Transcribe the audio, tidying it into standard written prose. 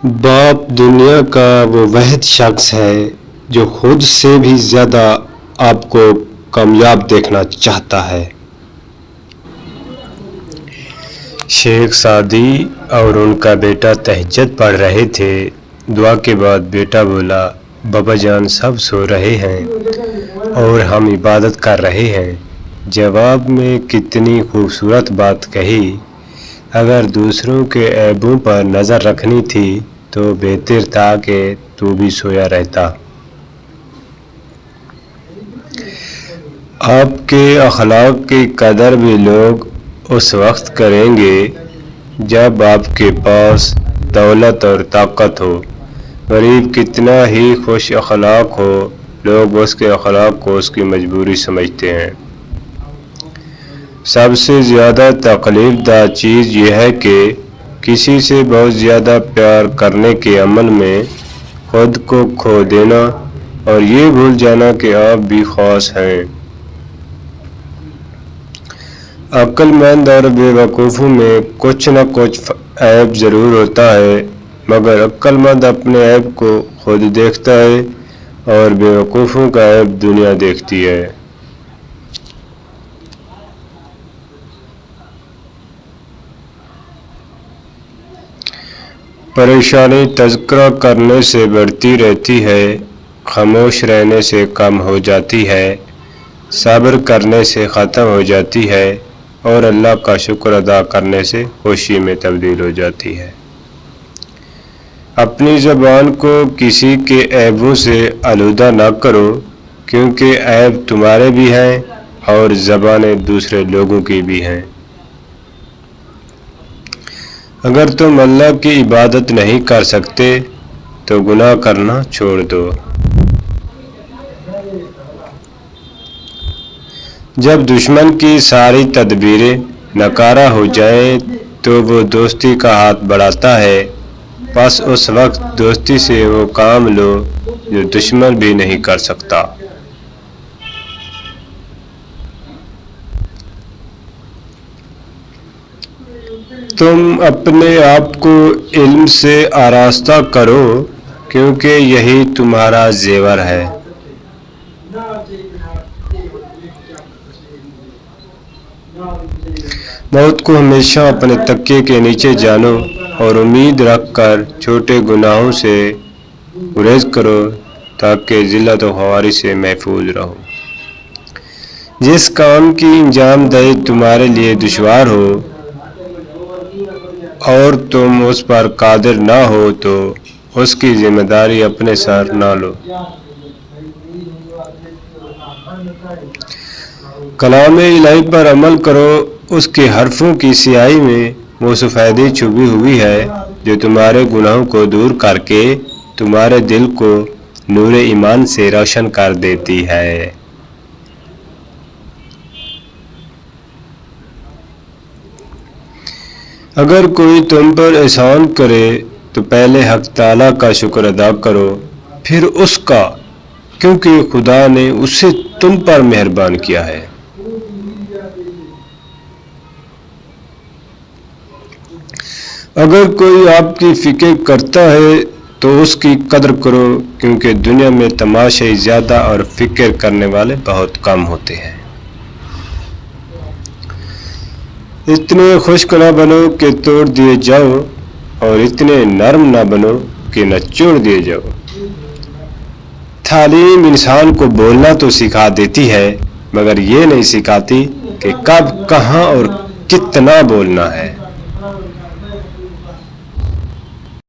باپ دنیا کا وہ واحد شخص ہے جو خود سے بھی زیادہ آپ کو کامیاب دیکھنا چاہتا ہے۔ شیخ سعدی اور ان کا بیٹا تہجد پڑھ رہے تھے۔ دعا کے بعد بیٹا بولا، بابا جان سب سو رہے ہیں اور ہم عبادت کر رہے ہیں۔ جواب میں کتنی خوبصورت بات کہی، اگر دوسروں کے عیبوں پر نظر رکھنی تھی تو بہتر تھا کہ تو بھی سویا رہتا۔ آپ کے اخلاق کی قدر بھی لوگ اس وقت کریں گے جب آپ کے پاس دولت اور طاقت ہو۔ غریب کتنا ہی خوش اخلاق ہو، لوگ اس کے اخلاق کو اس کی مجبوری سمجھتے ہیں۔ سب سے زیادہ تکلیف دہ چیز یہ ہے کہ کسی سے بہت زیادہ پیار کرنے کے عمل میں خود کو کھو دینا اور یہ بھول جانا کہ آپ بھی خاص ہیں۔ عقل مند اور بے وقوفوں میں کچھ نہ کچھ عیب ضرور ہوتا ہے، مگر عقل مند اپنے عیب کو خود دیکھتا ہے اور بے وقوفوں کا عیب دنیا دیکھتی ہے۔ پریشانی تذکرہ کرنے سے بڑھتی رہتی ہے، خاموش رہنے سے کم ہو جاتی ہے، صبر کرنے سے ختم ہو جاتی ہے اور اللہ کا شکر ادا کرنے سے خوشی میں تبدیل ہو جاتی ہے۔ اپنی زبان کو کسی کے عیبوں سے آلودہ نہ کرو، کیونکہ عیب تمہارے بھی ہیں اور زبانیں دوسرے لوگوں کی بھی ہیں۔ اگر تم اللہ کی عبادت نہیں کر سکتے تو گناہ کرنا چھوڑ دو۔ جب دشمن کی ساری تدبیریں ناکارہ ہو جائیں تو وہ دوستی کا ہاتھ بڑھاتا ہے، بس اس وقت دوستی سے وہ کام لو جو دشمن بھی نہیں کر سکتا۔ تم اپنے آپ کو علم سے آراستہ کرو، کیونکہ یہی تمہارا زیور ہے۔ موت کو ہمیشہ اپنے تکیے کے نیچے جانو اور امید رکھ کر چھوٹے گناہوں سے گریز کرو تاکہ ذلت و خواری سے محفوظ رہو۔ جس کام کی انجام دہی تمہارے لیے دشوار ہو اور تم اس پر قادر نہ ہو تو اس کی ذمہ داری اپنے سر نہ لو۔ کلام الہی پر عمل کرو، اس کے حرفوں کی سیاہی میں وہ سفیدی چھپی ہوئی ہے جو تمہارے گناہوں کو دور کر کے تمہارے دل کو نور ایمان سے روشن کر دیتی ہے۔ اگر کوئی تم پر احسان کرے تو پہلے حق تعالیٰ کا شکر ادا کرو، پھر اس کا، کیونکہ خدا نے اسے تم پر مہربان کیا ہے۔ اگر کوئی آپ کی فکر کرتا ہے تو اس کی قدر کرو، کیونکہ دنیا میں تماشائی زیادہ اور فکر کرنے والے بہت کم ہوتے ہیں۔ اتنے خشک نہ بنو کہ توڑ دیے جاؤ اور اتنے نرم نہ بنو کہ نچوڑ دیے جاؤ۔ تعلیم انسان کو بولنا تو سکھا دیتی ہے، مگر یہ نہیں سکھاتی کہ کب، کہاں اور کتنا بولنا ہے۔